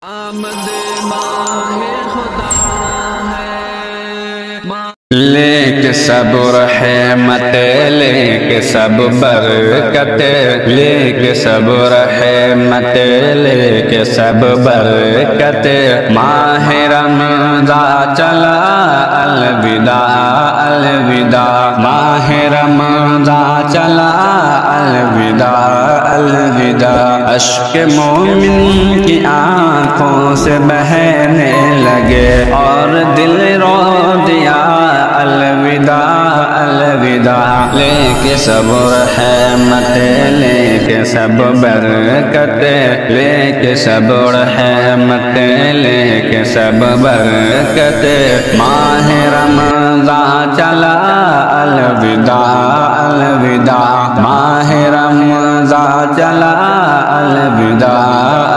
آمد ماہ خدا ہے، لے کے سب رحمت، لے کے سب برکت، لے کے سب رحمت، لے کے سب برکت، ماہ رمضان چلا الوداع الوداع، ماہ رمضان چلا الوداع الوداع، اشک مومن کی آنکھوں سے بہنے لگے اور دل رو دیا الوداع الوداع، لے کے سب رحمت، لے کے سب برکت، لے کے سب رحمت، لے کے سب برکت، ماہ رمضان چلا الوداع الوداع، ماہ رمضان چلا الوداع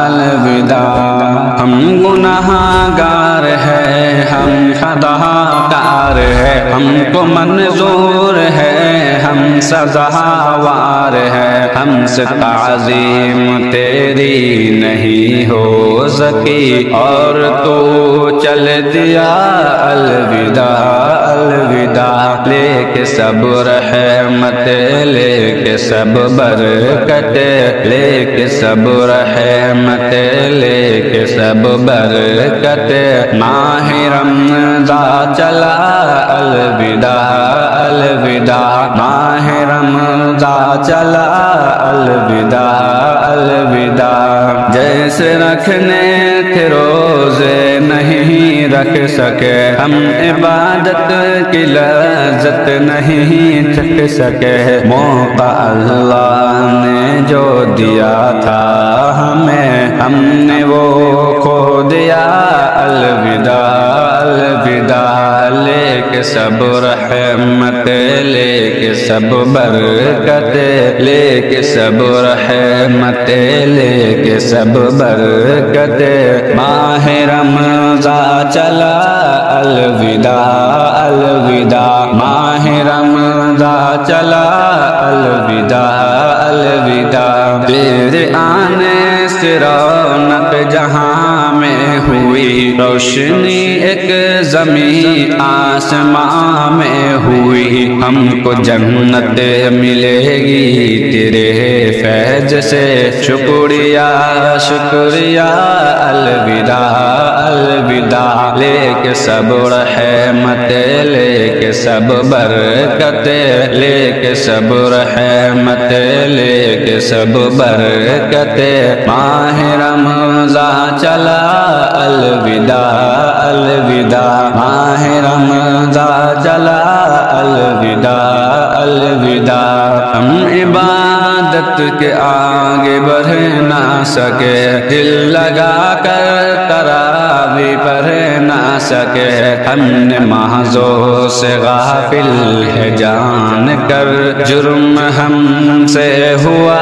الوداع، ہم گناہگار ہیں، ہم خطاکار ہیں، ہم کو منظور ہے، ہم سزاوار ہیں، ہم سے تعظیم تیری نہیں ہو سکی اور تو چل دیا الوداع الوداع، لے کے سب رحمت، لے کے سب برکت، لے کے سب رحمت، لے کے سب برکت، ماہ رمضان چلا الوداع الوداع، ماہ رمضان چلا الوداع الوداع، جیسے رکھنے تھے روزے نہیں رکھ سکے ہم، عبادت کی لذت نہیں چکھ سکے، موقع اللہ نے جو دیا تھا ہمیں، ہم نے وہ کھو دیا الوداع الوداع، لے کے سب رحمت، لے کے سب برکت، لے کے سب رحمت، لے کے سب برکت، ماہ رمضان چلا الوداع الوداع، ماہ رمضان چلا الوداع الوداع، تیرے آنے سے رونق جہاں میں ہوئی، روشنی ایک زمین آسمان میں ہوئی، ہم کو جنت ملے گی تیرے فیض سے، شکریہ شکریہ الوداع الوداع، لے کے سب رحمت، لے کے سب برکت، لے کے سب رحمت، لے کے سب برکت، ماہ رمضان چلا الوداع الوداع، ماہ رمضان چلا الوداع الوداع، ہم عبادت کے آگے بڑھ نہ سکے، دل لگا کر تراویح پڑھ نہ سکے، ہم نے محضوں سے غافل ہے جان کر، جرم ہم سے ہوا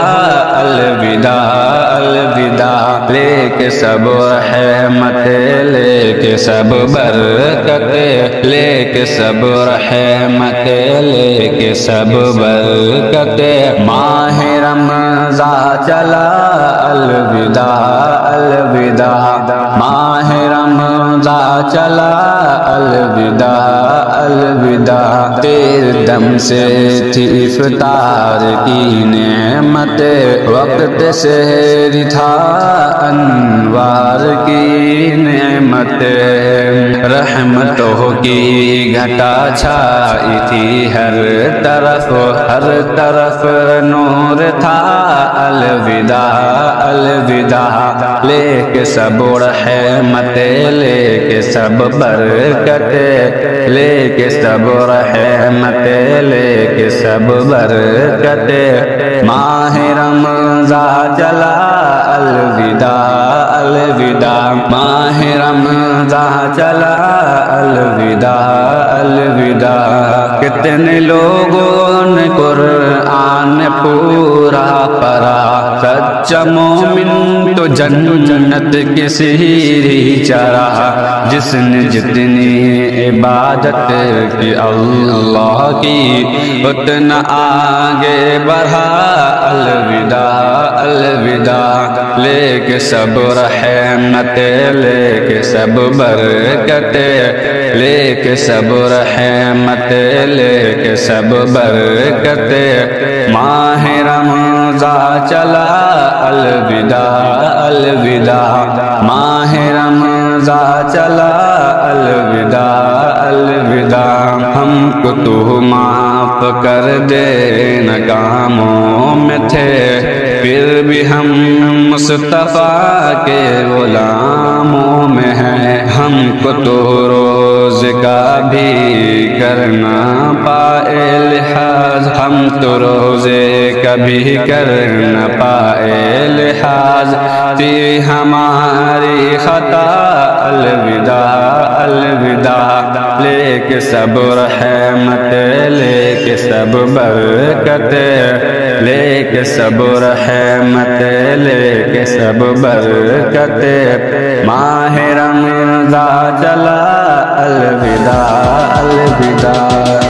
الوداع الوداع، لے کے سب رحمت، لے کے سب برکت، لے کے سب رحمت، لے کے سب برکت، ماہ رمضان چلا الوداع الوداع، ماہ رمضان چلا الوداع الوداع، تیرے دم سے تھی افطار کی نعمت، وقت سحر تھا انوار کی نعمت، رحمتوں کی گھٹا چھائی تھی ہر طرف نور تھا الوداع الوداع، لے کے سب رحمت، لے کے سب برکت، لے کے سب رحمت، لے کے سب برکت، ماہ رمضان چلا الوداع الوداع، ماہ رمضان رمضان چلا الوداع الوداع، کتنے لوگوں نے قرآن پورا پڑھا، سچا مومن تو جنت کی سیڑھی چڑھا، جس نے جتنی عبادت کی اللہ کی اتنا آگے بڑھا، الوداع الوداع، لے کے سب رحمت، لے کے سب برکت، لے کے سب رحمت، لے کے سب برکت، ماہ رمضان چلا الوداع الوداع، ماہ رمضان چلا الوداع الوداع، ہم کو تو معاف کر دے ناکاموں میں تھے، پھر بھی ہم مصطفیٰ کے غلاموں میں ہیں، ہم کو تو روز کا بھی کرنا پائے لحاظ، ہم تو روزے کا بھی کرنا پائے لحاظ، تھی ہماری خطا الوداع الوداع، لے کے سب رحمت، لے کے سب برکت، لے کے سب رحمت، لے کے سب برکت، ماہ رمضان چلا الوداع الوداع۔